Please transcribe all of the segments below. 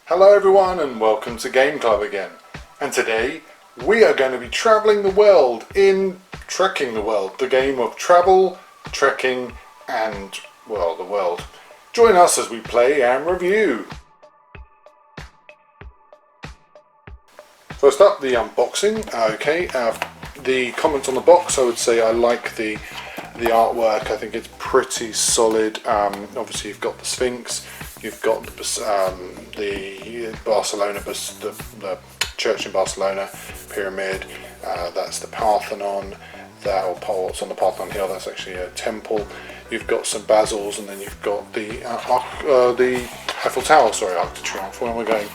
Hello everyone and welcome to Game Club again. And today we are going to be travelling the world in Trekking the World, the game of travel, trekking and, well, the world. Join us as we play and review. First up, the unboxing. Okay, the comments on the box, I would say I like the artwork. I think it's pretty solid. Obviously you've got the Sphinx, you've got the Barcelona, the church in Barcelona, pyramid, that's the Parthenon, what's on the Parthenon hill, that's actually a temple. You've got some basils, and then you've got the Eiffel Tower, sorry, Arc de Triomphe. Where am I going?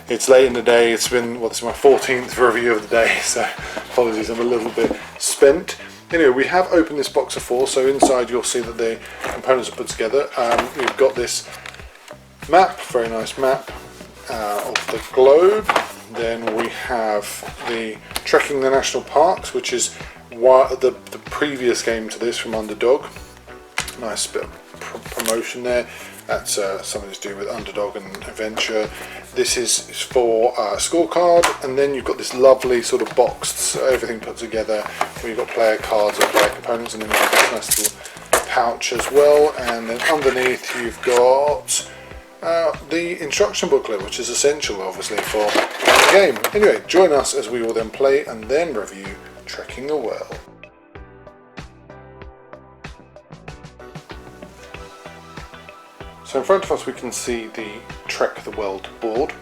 It's late in the day, it's been, well, this is my 14th review of the day, so apologies, I'm a little bit spent. Anyway, we have opened this box of 4, so inside you'll see that the components are put together. We've got this map, very nice map of the globe. Then we have the Trekking the National Parks, which is the previous game to this from Underdog. Nice bit of promotion there. That's something to do with Underdog and Adventure. This is for a scorecard, and then you've got this lovely sort of boxed, everything put together, where you've got player cards and player components, and then you've got this nice little pouch as well. And then underneath you've got the instruction booklet, which is essential obviously for the game. Anyway, join us as we will then play and then review Trekking the World. So in front of us we can see the Trek the World board.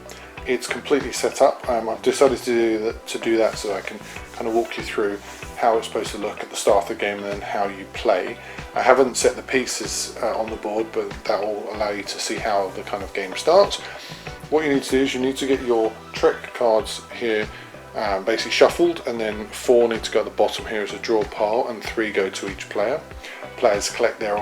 It's completely set up. I've decided to do that so I can kind of walk you through how it's supposed to look at the start of the game and then how you play. I haven't set the pieces on the board, but that will allow you to see how the kind of game starts. What you need to do is you need to get your Trek cards here basically shuffled, and then 4 need to go at the bottom here as a draw pile, and 3 go to each player. Players collect their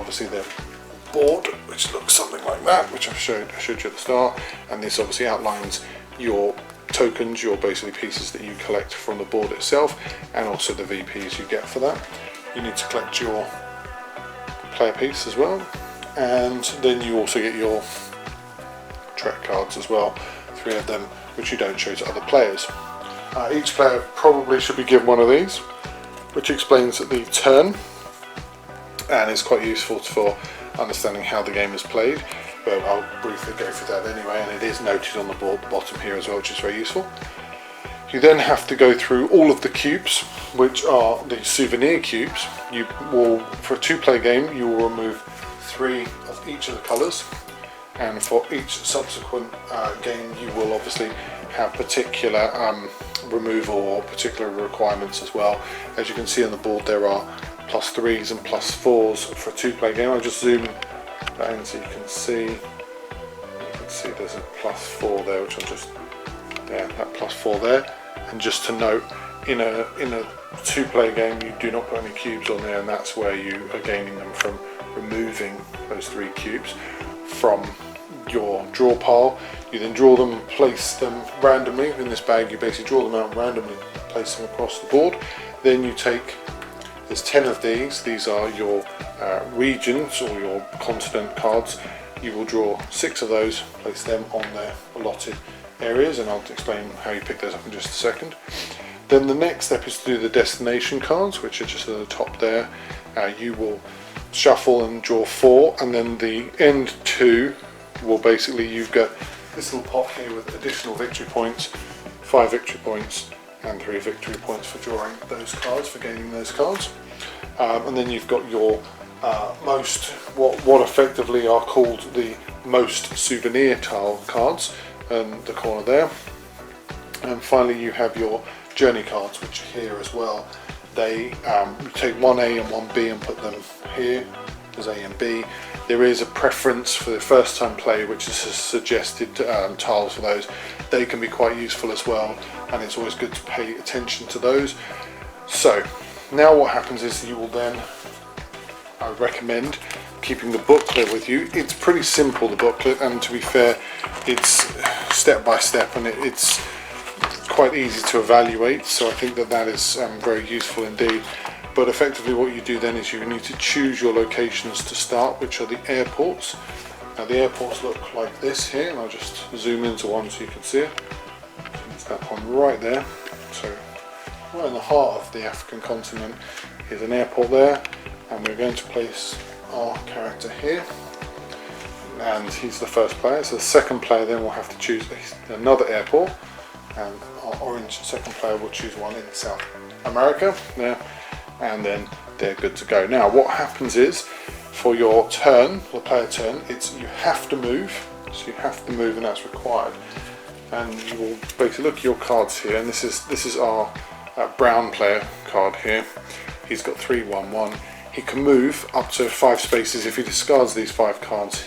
board, which looks something like that, which I showed you at the start, and this obviously outlines your tokens, your basically pieces that you collect from the board itself, and also the VPs you get for that. You need to collect your player piece as well, and then you also get your Trek cards as well, 3 of them, which you don't show to other players. Each player probably should be given one of these, which explains the turn, and is quite useful for understanding how the game is played, but I'll briefly go through that anyway, and it is noted on the board at the bottom here as well, which is very useful. You then have to go through all of the cubes, which are the souvenir cubes. You will, for a 2-player game, you will remove 3 of each of the colours, and for each subsequent game you will obviously have particular removal or particular requirements as well. As you can see on the board, there are +3s and +4s for a 2-player game. I'll just zoom that in so you can see. You can see there's a +4 there, which I'll just, yeah, that +4 there. And just to note, in a 2-player game, you do not put any cubes on there, and that's where you are gaining them from removing those 3 cubes from your draw pile. You then draw them, place them randomly in this bag. You basically draw them out randomly, place them across the board. Then you take, there's 10 of these. These are your regions or your continent cards. You will draw 6 of those, place them on their allotted areas, and I'll explain how you pick those up in just a second. Then the next step is to do the destination cards, which are just at the top there. You will shuffle and draw 4, and then the end 2 will basically, you've got this little pot here with additional victory points, 5 victory points and 3 victory points for drawing those cards, for gaining those cards. And then you've got your what effectively are called the most souvenir tile cards in the corner there. And finally you have your journey cards, which are here as well. They take 1A and 1B and put them here as A and B. There is a preference for the first time play, which is suggested tiles for those. They can be quite useful as well, and it's always good to pay attention to those. So now what happens is you will then, I would recommend keeping the booklet with you. It's pretty simple, the booklet, and to be fair, it's step by step, and it's quite easy to evaluate, so I think that is very useful indeed. But effectively what you do then is you need to choose your locations to start, which are the airports. Now the airports look like this here, and I'll just zoom into one so you can see it. It's that one right there. So right in the heart of the African continent is an airport there, and we're going to place our character here, and he's the first player. So the second player then will have to choose another airport, and our orange second player will choose one in South America there, and then they're good to go. Now what happens is, for your turn, the player turn, you have to move, so you have to move, and that's required. And you will basically look at your cards here, and this is our brown player card here. He's got 3-1-1. He can move up to 5 spaces. If he discards these 3 cards,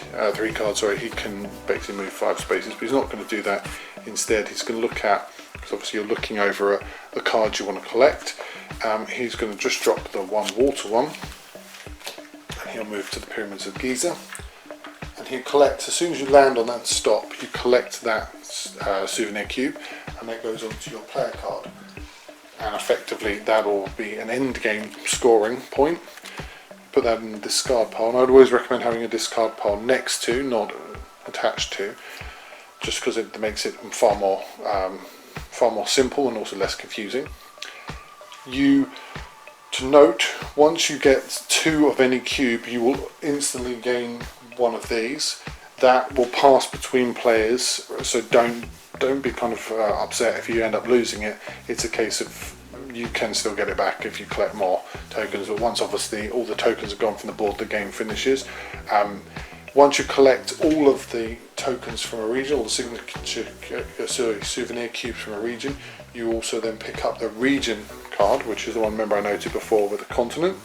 sorry, he can basically move 5 spaces, but he's not going to do that. Instead, he's going to look at, because obviously you're looking over a card you want to collect, he's going to just drop the 1 water one, and he'll move to the Pyramids of Giza, and he'll collect, as soon as you land on that stop, you collect that souvenir cube, and that goes onto your player card, and effectively that will be an end game scoring point. Put that in the discard pile, and I'd always recommend having a discard pile next to, not attached to, just because it makes it far more simple and also less confusing. To note, once you get 2 of any cube, you will instantly gain one of these. That will pass between players, so don't be kind of upset if you end up losing it. It's a case of you can still get it back if you collect more tokens, but once obviously all the tokens are gone from the board, the game finishes. Once you collect all of the tokens from a region, all the souvenir cubes from a region, you also then pick up the region card, which is the one, remember I noted before, with the continent.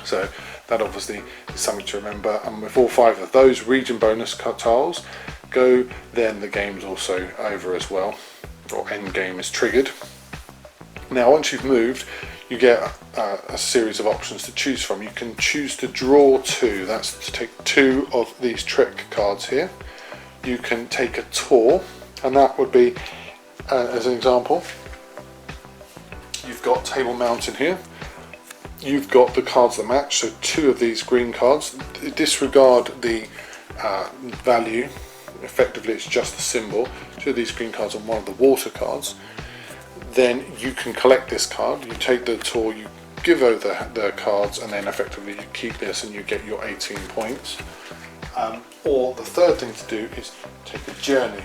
So that obviously is something to remember, and with all 5 of those region bonus tiles go, then the game's also over as well, or end game is triggered. Now once you've moved, you get a series of options to choose from. You can choose to draw 2, that's to take 2 of these trick cards here. You can take a tour, and that would be, as an example, you've got Table Mountain here. You've got the cards that match, so 2 of these green cards. Disregard the value, effectively it's just a symbol. 2 of these green cards on one of the water cards. Then you can collect this card, you take the tour, you give over the cards, and then effectively you keep this and you get your 18 points. Or the third thing to do is take a journey.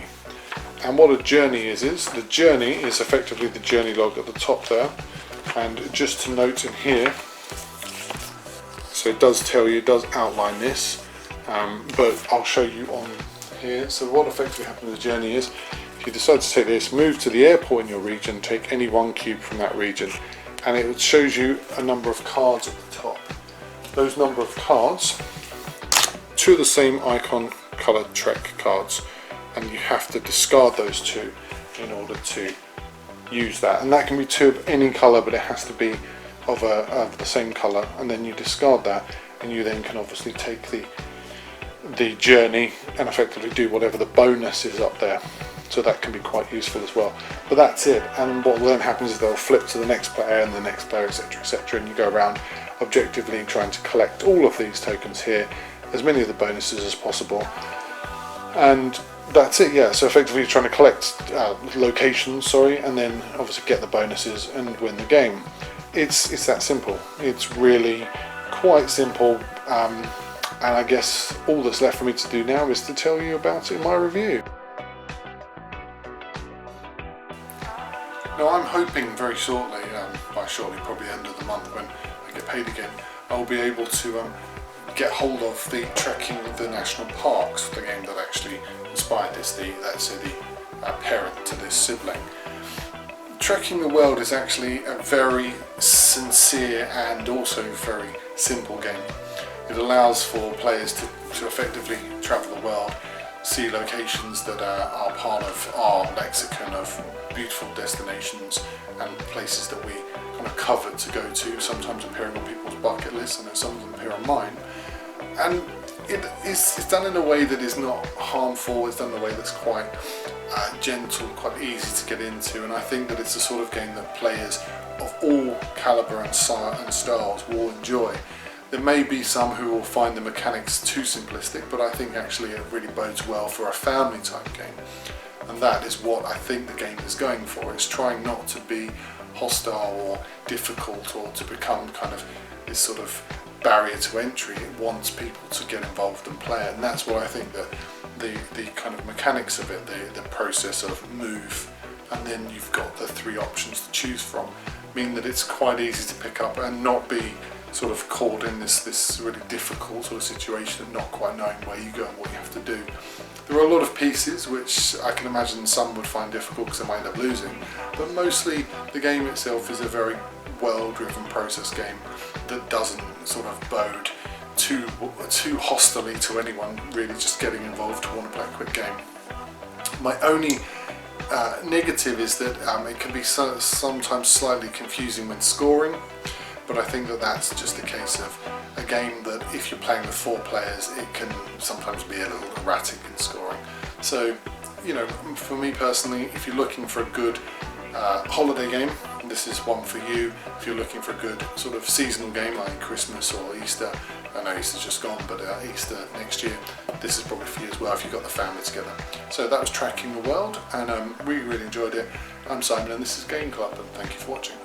And what a journey is the journey is effectively the journey log at the top there. And just to note in here, so it does tell you, it does outline this, but I'll show you on here. So what effectively happens in the journey is, if you decide to take this, move to the airport in your region, take any 1 cube from that region, and it shows you a number of cards at the top. Those number of cards, 2 of the same icon coloured Trek cards, and you have to discard those 2 in order to use that. And that can be 2 of any colour, but it has to be of the same colour, and then you discard that, and you then can obviously take the journey and effectively do whatever the bonus is up there. So that can be quite useful as well. But that's it, and what then happens is they'll flip to the next player and the next player, etc, etc, and you go around objectively trying to collect all of these tokens here, as many of the bonuses as possible, and that's it. Yeah, so effectively you're trying to collect locations, and then obviously get the bonuses and win the game. It's that simple. It's really quite simple, and I guess all that's left for me to do now is to tell you about it in my review. Now I'm hoping very shortly, by shortly probably the end of the month when I get paid again, I'll be able to get hold of the Trekking the National Parks, the game that actually inspired this, let's say the parent to this sibling. Trekking the World is actually a very sincere and also very simple game. It allows for players to effectively travel the world, see locations that are part of our lexicon of beautiful destinations and places that we kind of covered to go to, sometimes appearing on people's bucket lists, and some of them appear on mine. And it's done in a way that is not harmful, it's done in a way that's quite gentle, quite easy to get into, and I think that it's the sort of game that players of all calibre and styles will enjoy. There may be some who will find the mechanics too simplistic, but I think actually it really bodes well for a family type game. And that is what I think the game is going for. It's trying not to be hostile or difficult or to become kind of this sort of barrier to entry. It wants people to get involved and play it, and that's what I think that the kind of mechanics of it, the process of move, and then you've got the 3 options to choose from, mean that it's quite easy to pick up and not be sort of caught in this really difficult sort of situation of not quite knowing where you go and what you have to do. There are a lot of pieces which I can imagine some would find difficult because they might end up losing, but mostly the game itself is a very well-driven process game that doesn't sort of bode too hostilely to anyone really just getting involved to want to play a quick game. My only negative is that it can be sometimes slightly confusing when scoring, but I think that that's just a case of a game that if you're playing with 4 players, it can sometimes be a little erratic in scoring. So, you know, for me personally, if you're looking for a good holiday game, this is one for you. If you're looking for a good sort of seasonal game like Christmas or Easter, I know Easter's just gone, but Easter next year, this is probably for you as well if you've got the family together. So that was Tracking the World, and really enjoyed it. I'm Simon and this is Game Club, and thank you for watching.